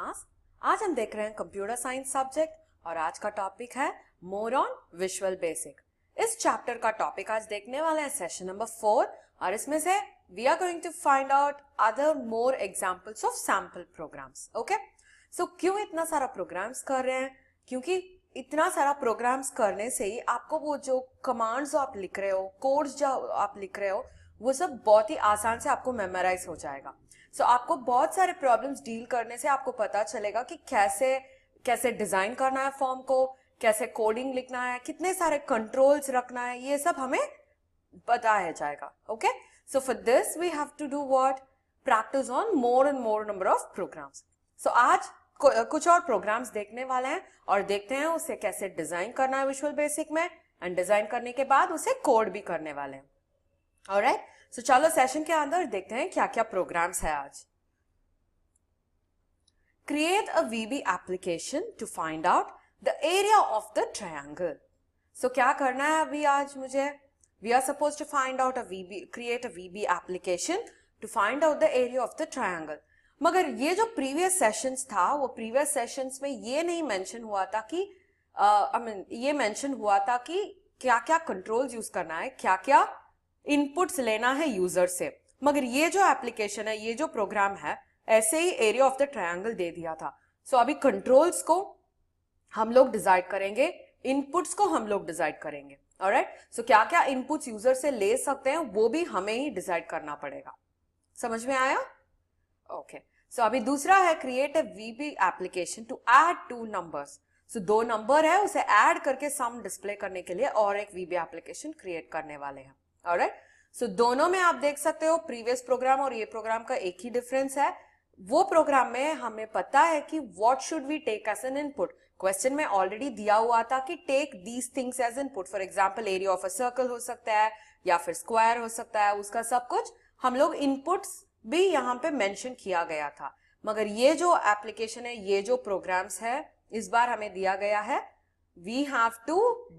Class. आज हम देख रहे हैं कंप्यूटर साइंस सब्जेक्ट और आज का टॉपिक है मोर ऑन विजुअल बेसिक। इस चैप्टर का टॉपिक आज देखने वाले हैं सेशन नंबर 4 और इसमें से we are going to find out other more examples of sample programs. Okay, so क्यों इतना सारा प्रोग्राम्स कर रहे हैं? क्योंकि इतना सारा प्रोग्राम्स करने से ही आपको वो जो कमांड्स आप लिख रहे हो, कोड्स जो आप लिख रहे हो, वो सब बहुत ही आसान से आपको मेमोराइज हो जाएगा। सो आपको बहुत सारे प्रॉब्लम्स डील करने से आपको पता चलेगा कि कैसे कैसे डिजाइन करना है फॉर्म को, कैसे कोडिंग लिखना है, कितने सारे कंट्रोल्स रखना है, ये सब हमें पता है जाएगा। Okay, so for this we have to do what? Practice on more and more number of programs. So आज कुछ और प्रोग्राम्स देखने वाले हैं और देखते हैं उसे कैसे डिजाइन करना है विजुअल बेसिक में, एंड डिजाइन करने के बाद उसे कोड भी करने वाले हैं। ऑलराइट, सो चलो सेशन के अंदर देखते हैं क्या क्या प्रोग्राम्स है आज। Create a VB application to find out the area of the triangle. So क्या करना है अभी आज मुझे? We are suppose to find out create a VB application to find out the area of the triangle. मगर ये जो previous sessions था, वो प्रीवियस सेशंस में ये नहीं मेंशन हुआ था कि ये मेंशन हुआ था कि क्या क्या कंट्रोल्स यूज करना है, क्या क्या इनपुट्स लेना है यूजर से। मगर ये जो एप्लीकेशन है, ये जो प्रोग्राम है, ऐसे ही एरिया ऑफ द ट्रायंगल दे दिया था। सो अभी कंट्रोल्स को हम लोग डिसाइड करेंगे, इनपुट्स को हम लोग डिसाइड करेंगे। ऑलराइट, सो क्या क्या इनपुट्स यूजर से ले सकते हैं वो भी हमें ही डिसाइड करना पड़ेगा। समझ में आया? ओके, सो अभी दूसरा है create a VB application to add 2 numbers. So 2 number है, उसे ऐड करके सम डिस्प्ले करने के लिए और एक वीबी एप्लीकेशन क्रिएट करने वाले हैं। ऑलराइट, सो दोनों में आप देख सकते हो प्रीवियस प्रोग्राम और ये प्रोग्राम का एक ही डिफरेंस है। वो प्रोग्राम में हमें पता है कि what should we take as an input. Question में ऑलरेडी दिया हुआ था कि take these things as input. For example area of a circle हो सकता है या फिर स्क्वायर हो सकता है, उसका सब कुछ हम लोग इनपुट्स भी यहाँ पे मेंशन किया गया था। मगर ये जो एप्लीकेशन है, ये जो प्रोग्राम्स है, इस बार हमें दिया गया है we have to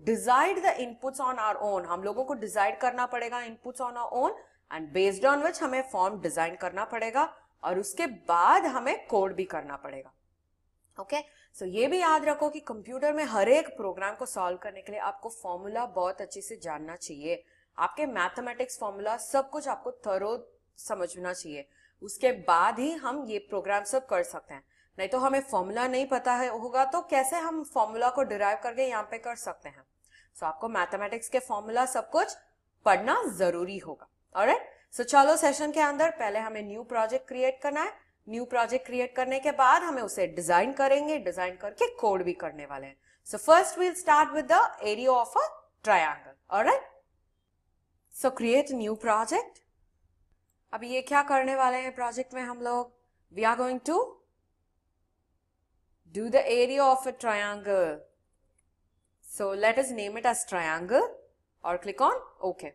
decide the inputs on our own। हम लोगों को डिसाइड करना पड़ेगा inputs on our own and based on which हमें फॉर्म डिजाइन करना पड़ेगा और उसके बाद हमें कोड भी करना पड़ेगा। ओके, सो ये भी याद रखो कि कंप्यूटर में हर एक प्रोग्राम को सॉल्व करने के लिए आपको फॉर्मूला बहुत अच्छे से जानना चाहिए। आपके मैथमेटिक्स फॉर्मूला सब कुछ आपको थरो समझना चाहिए, उसके बाद ही हम ये प्रोग्राम सब कर सकते हैं। नहीं तो हमें फॉर्मूला नहीं पता है होगा तो कैसे हम फॉर्मूला को डिराइव करके यहाँ पे कर सकते हैं। सो आपको मैथमेटिक्स के फॉर्मूला सब कुछ पढ़ना जरूरी होगा। ऑलराइट, सो चलो सेशन के अंदर पहले हमें न्यू प्रोजेक्ट क्रिएट करना है। न्यू प्रोजेक्ट क्रिएट करने के बाद हमें उसे डिजाइन करेंगे, डिजाइन करके कोड भी करने वाले हैं। So first we'll start with the area of a triangle. Alright, so create new project. अब ये क्या करने वाले हैं प्रोजेक्ट में हम लोग? We are going to do the area of a triangle. So let us name it as triangle or click on OK.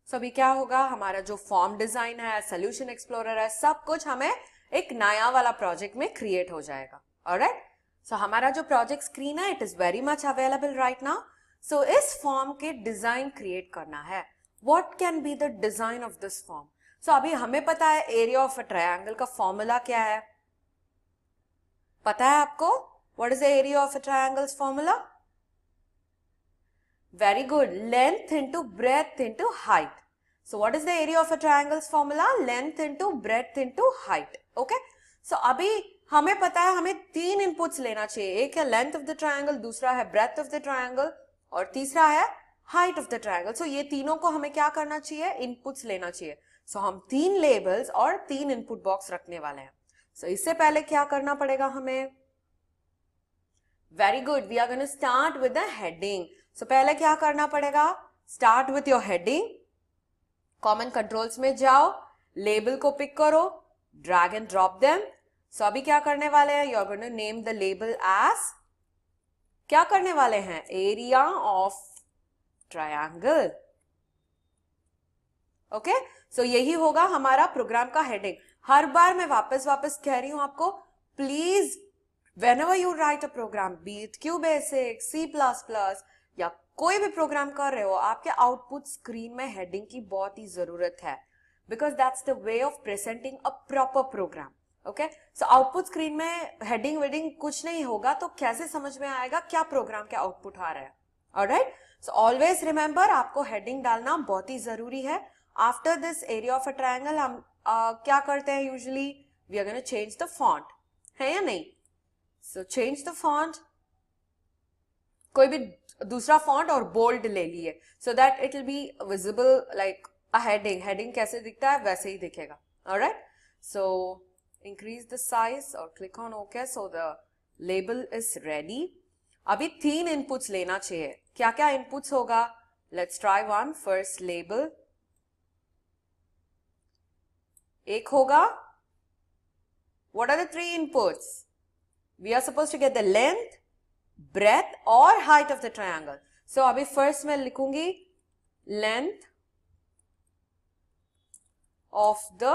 So अभी क्या होगा? हमारा जो फॉर्म डिजाइन है, सोल्यूशन एक्सप्लोरर है, सब कुछ हमें एक नया वाला प्रोजेक्ट में क्रिएट हो जाएगा। ऑलराइट, सो हमारा जो प्रोजेक्ट स्क्रीन है, it is very much available right now. So इस फॉर्म के डिजाइन क्रिएट करना है। What can be the design of this form? So अभी हमें पता है एरिया ऑफ अ ट्रायंगल का फॉर्मूला क्या है। पता है आपको? What is the area of a triangle's formula? Very good. Length into breadth into height. So what is the area of a triangle's formula? Length into breadth into height. Okay? So अभी हमें पता है हमें 3 inputs लेना चाहिए। एक है length of the triangle, दूसरा है ब्रेथ ऑफ द ट्रायंगल और तीसरा है हाइट ऑफ द ट्रायंगल। सो ये तीनों को हमें क्या करना चाहिए? इनपुट्स लेना चाहिए। सो हम 3 लेबल्स और 3 इनपुट बॉक्स रखने वाले हैं। सो इससे पहले क्या करना पड़ेगा हमें? Very good, we are going to start with the heading. So पहले क्या करना पड़ेगा? Start with your heading. Common controls में जाओ, लेबल को पिक करो, drag and drop them. So अभी क्या करने वाले हैं? You are going to name the label as, क्या करने वाले हैं? Area of triangle. Okay, so यही होगा हमारा प्रोग्राम का हेडिंग। हर बार मैं वापस कह रही हूं आपको, please whenever you write a program, be it QBasic, C++, या कोई भी प्रोग्राम कर रहे हो, आपके आउटपुट स्क्रीन में हेडिंग की बहुत ही जरूरत है, because that's the way of presenting a proper program. Okay, so output screen में हेडिंग वेडिंग कुछ नहीं होगा तो कैसे समझ में आएगा क्या प्रोग्राम के आउटपुट आ रहा है. ऑलराइट, सो ऑलवेज रिमेंबर आपको हेडिंग डालना बहुत ही जरूरी है. After this area of a triangle हम क्या करते हैं usually, we are going to change the font, है या नहीं. सो चेंज द फॉन्ट, कोई भी दूसरा फॉन्ट और बोल्ड ले लिए so that it will be visible like a heading. Heading कैसे दिखता है वैसे ही दिखेगा. Alright, so increase the size और click on okay. So the label is ready. अभी 3 इनपुट्स लेना चाहिए. क्या क्या इनपुट्स होगा, let's try one. First label एक होगा. What are the 3 inputs, we are suppose to get the length, breadth और height of the triangle. So अभी first मैं लिखूंगी length of the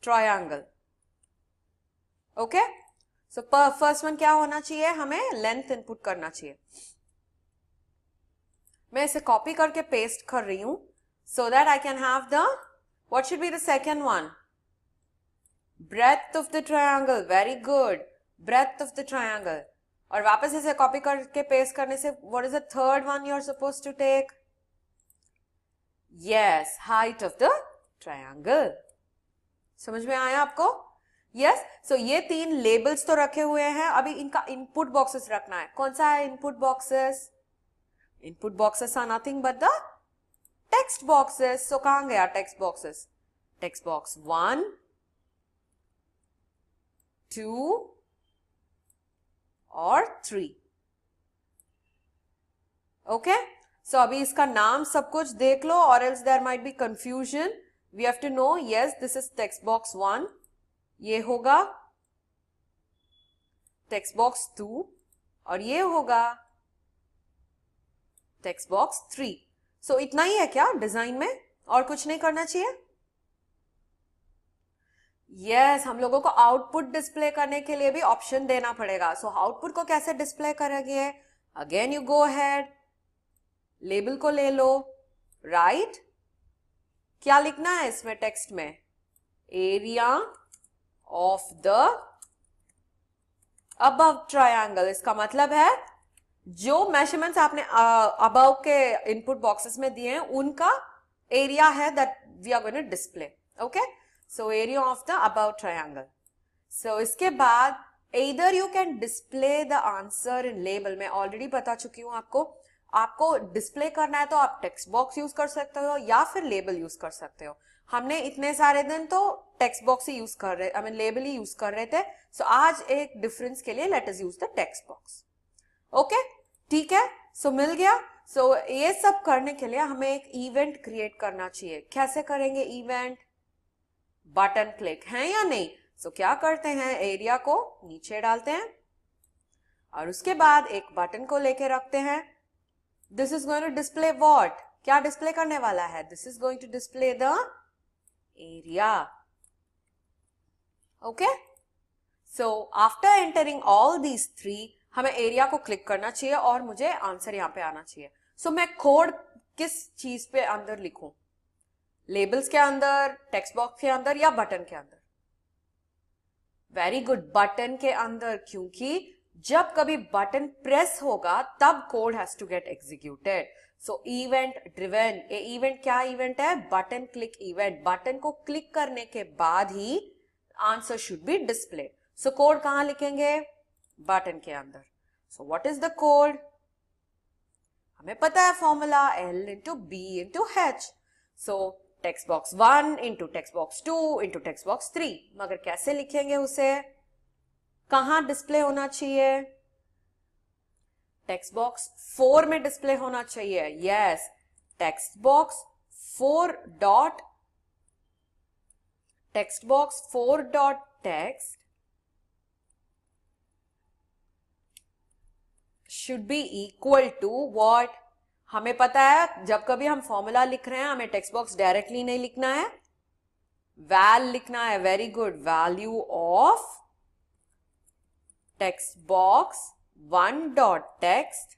triangle. Okay? So first one क्या होना चाहिए, हमें length input करना चाहिए. मैं इसे copy करके paste कर रही हूं so that I can have the, what should be the second one? Breadth of the triangle. Very good. Breadth of the triangle. और वापस इसे कॉपी करके पेस्ट करने से what is the third one you are suppose to take, yes, height of the triangle. समझ में आया आपको? यस. सो ये 3 लेबल्स तो रखे हुए हैं, अभी इनका इनपुट बॉक्सेस रखना है. कौन सा है input boxes? Input boxes are nothing but the text boxes. So कहां गया टेक्स्ट बॉक्सेस? टेक्स्ट बॉक्स 1, 2 और 3. ओके, सो अभी इसका नाम सब कुछ देख लो और else there might be confusion. We have to know, yes, this is text box 1, ये होगा टेक्स्ट बॉक्स 2 और ये होगा टेक्स्ट बॉक्स 3. सो इतना ही है क्या डिजाइन में, और कुछ नहीं करना चाहिए? यस, हम लोगों को आउटपुट डिस्प्ले करने के लिए भी ऑप्शन देना पड़ेगा. सो आउटपुट को कैसे डिस्प्ले करेंगे? Again you go ahead, label को ले लो, राइट. क्या लिखना है इसमें टेक्स्ट में? Area of the above triangle. इसका मतलब है जो मेजरमेंट्स आपने अबव के इनपुट बॉक्सेस में दिए हैं उनका एरिया है that we are going to display. Okay, so area of the above triangle. So इसके बाद either you can display the answer in label. मैं already बता चुकी हूँ आपको डिस्प्ले करना है तो आप टेक्स्ट बॉक्स यूज कर सकते हो या फिर लेबल यूज कर सकते हो. हमने इतने सारे दिन तो टेक्स्ट बॉक्स ही यूज कर रहे, I mean label he use कर रहे थे. सो आज एक डिफरेंस के लिए let us use the text box. Okay, ठीक है. सो मिल गया. सो ये सब करने के लिए हमें एक इवेंट क्रिएट करना चाहिए. कैसे करेंगे इवेंट? बटन क्लिक, है या नहीं? सो क्या करते हैं, एरिया को नीचे डालते हैं और उसके बाद एक बटन को लेके रखते हैं. This is going to display what? क्या डिस्प्ले करने वाला है? This is going to display the area. Okay, so after entering all these 3 हमें एरिया को क्लिक करना चाहिए और मुझे आंसर यहां पे आना चाहिए. सो मैं कोड किस चीज पे अंदर लिखूं? लेबल्स के अंदर, टेक्स्ट बॉक्स के अंदर या बटन के अंदर? वेरी गुड, बटन के अंदर, क्योंकि जब कभी बटन प्रेस होगा तब code has to get executed. So event driven, ये इवेंट क्या इवेंट है? Button click event. बटन को क्लिक करने के बाद ही answer should be display. So code कहां लिखेंगे? बटन के अंदर. So what is the code? हमें पता है formula, L into B into H. So text box 1 into text box 2 into text box 3. मगर कैसे लिखेंगे उसे? कहां डिस्प्ले होना चाहिए? टेक्स्ट बॉक्स 4 में डिस्प्ले होना चाहिए. Yes, text box 4 dot text should be equal to what? हमें पता है जब कभी हम फॉर्मूला लिख रहे हैं हमें टेक्स्ट बॉक्स डायरेक्टली नहीं लिखना है, वैल लिखना है. Very good, value of text box 1 dot text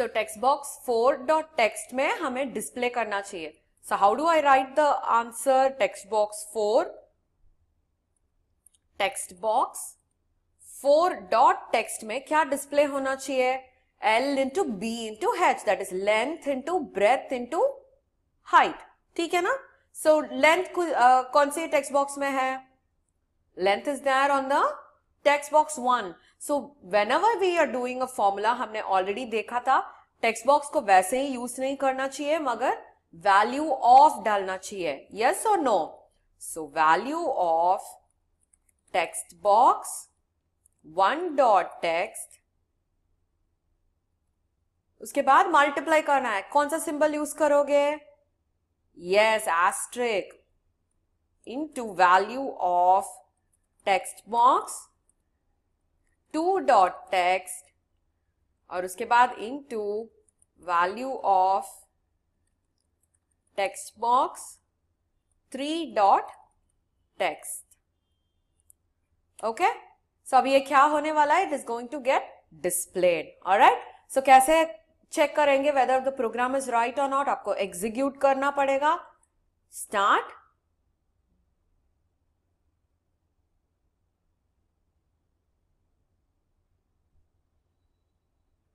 so text box 4.text में हमें डिस्प्ले करना चाहिए. So how do I right the answer? Text box 4, text box 4.text में क्या डिस्प्ले होना चाहिए? L into B into H, that is length into breadth into height. ठीक है ना? सो लेंथ कौन से टेक्स्ट बॉक्स में है? Length is there on the text box 1. So whenever we are doing a formula, हमने ऑलरेडी देखा था टेक्स्ट बॉक्स को वैसे ही यूज नहीं करना चाहिए मगर वैल्यू ऑफ डालना चाहिए. यस और no? So value of text box 1.text, उसके बाद मल्टीप्लाई करना है. कौन सा सिंबल यूज करोगे? Yes, asterisk into value of text box 2.text और उसके बाद into value of text box 3.text. Okay, so अब ये क्या होने वाला है? It is going to get displayed. Alright, so कैसे चेक करेंगे whether the program is right और नॉट? आपको एग्जीक्यूट करना पड़ेगा. Start.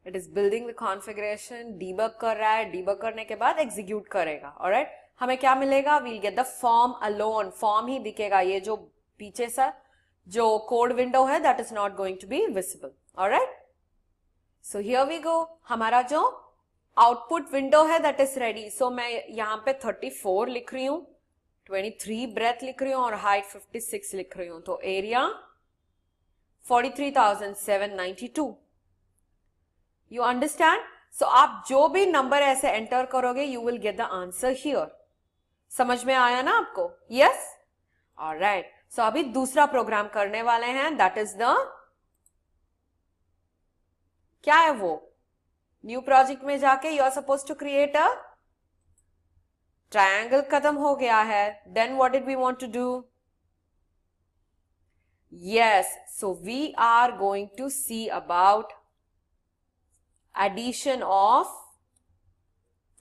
It is building the configuration, debug कर रहा है. डीबग करने के बाद एग्जीक्यूट करेगा. ऑलराइट, हमें क्या मिलेगा? We'll get the form alone. Form ही दिखेगा. ये जो पीछे सा जो कोड विंडो है that is not going to be visible. Alright, so here we go. हमारा जो आउटपुट विंडो है दैट इज रेडी. सो मैं यहाँ पे 34 लिख रही हूँ, 23 ब्रेथ लिख रही हूँ और हाइट 56 लिख रही हूँ. तो एरिया 43,792. You understand? सो आप जो भी नंबर ऐसे एंटर करोगे you will get the answer here. समझ में आया ना आपको? Yes, alright. सो अभी दूसरा प्रोग्राम करने वाले हैं. दैट इज द, क्या है वो? न्यू प्रोजेक्ट में जाके you are suppose to create a triangle. खत्म हो गया है. Then what did we want to do? Yes, so we are going to see about addition of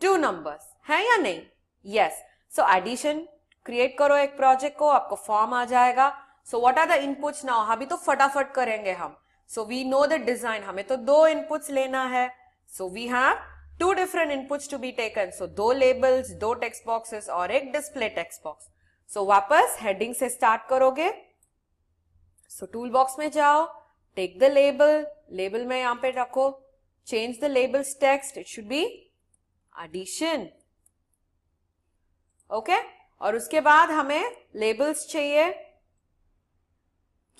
two numbers. है या नहीं? यस. सो एडिशन क्रिएट करो एक प्रोजेक्ट को, आपको फॉर्म आ जाएगा. So what are the inputs now? अभी तो फटाफट करेंगे हम. So we know the design. हमें तो 2 इनपुट्स लेना है. So we have 2 different inputs to be taken. So 2 labels, 2 text boxes और एक डिस्प्ले टेक्स्ट बॉक्स. सो वापस हेडिंग से स्टार्ट करोगे. सो टूल बॉक्स में जाओ, टेक द लेबल. लेबल में यहां पे रखो, change the labels text. It should be addition. Okay? और उसके बाद हमें labels चाहिए.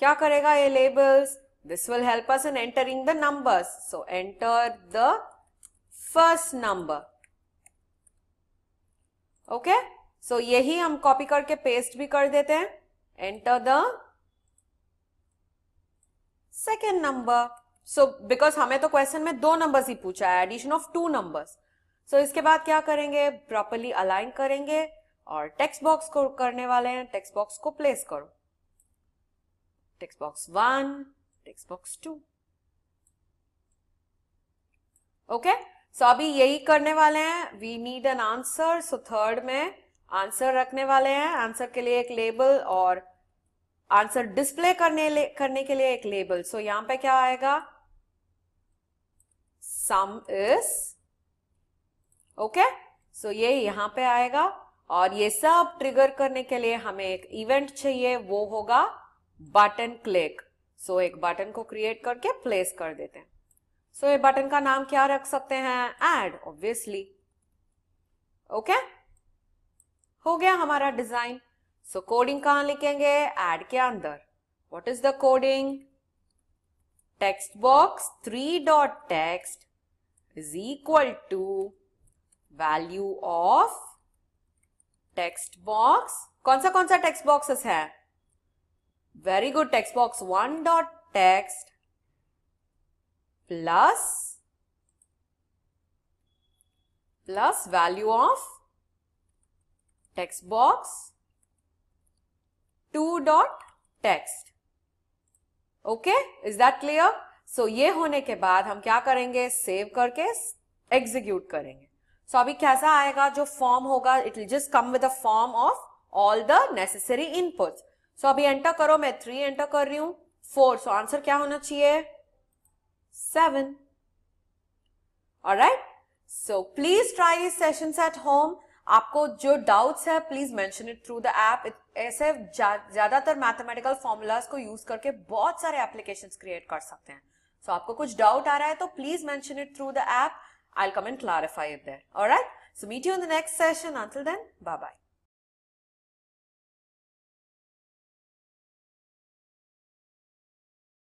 क्या करेगा ये labels? This will help us in entering the numbers. So enter the first number. Okay? So यही हम copy करके paste भी कर देते हैं. Enter the second number. So because हमें तो क्वेश्चन में 2 नंबर्स ही पूछा है, एडिशन ऑफ 2 नंबर्स. सो इसके बाद क्या करेंगे? प्रॉपर्ली अलाइन करेंगे और टेक्स्ट बॉक्स को करने वाले हैं. टेक्स्ट बॉक्स को प्लेस करो. Text box 1, text box 2. Okay, so अभी यही करने वाले हैं. We need an answer. So third में आंसर रखने वाले हैं. आंसर के लिए एक लेबल और आंसर डिस्प्ले करने के लिए एक लेबल. सो यहां पे क्या आएगा? सम इज. ओके, सो ये यहां पे आएगा और ये सब ट्रिगर करने के लिए हमें एक इवेंट चाहिए. वो होगा बटन क्लिक. सो एक बटन को क्रिएट करके प्लेस कर देते हैं. सो ये बटन का नाम क्या रख सकते हैं? Add, obviously. ओके, हो गया हमारा डिजाइन. सो कोडिंग कहां लिखेंगे? ऐड के अंदर. What is the coding? Text box 3.text is equal to value of text box. कौन सा टेक्स्ट बॉक्सेस है? Very good. Text box 1.text plus value of text box 2.text. Okay, is that clear? So ये होने के बाद हम क्या करेंगे? सेव करके एग्जीक्यूट करेंगे. सो अभी कैसा आएगा जो फॉर्म होगा, it will just come with a form of all the necessary inputs. So अभी एंटर करो, मैं 3 एंटर कर रही हूं, 4. सो आंसर क्या होना चाहिए? 7. Alright, so please try this sessions at home. आपको जो डाउट्स है please mention it through the app. ऐसे ज्यादातर मैथमेटिकल फॉर्मूलाज को यूज करके बहुत सारे एप्लीकेशंस क्रिएट कर सकते हैं. सो आपको कुछ डाउट आ रहा है तो please mention it through the app. I'll come and clarify it there. All right. So meet you in the next session. Until then, bye bye.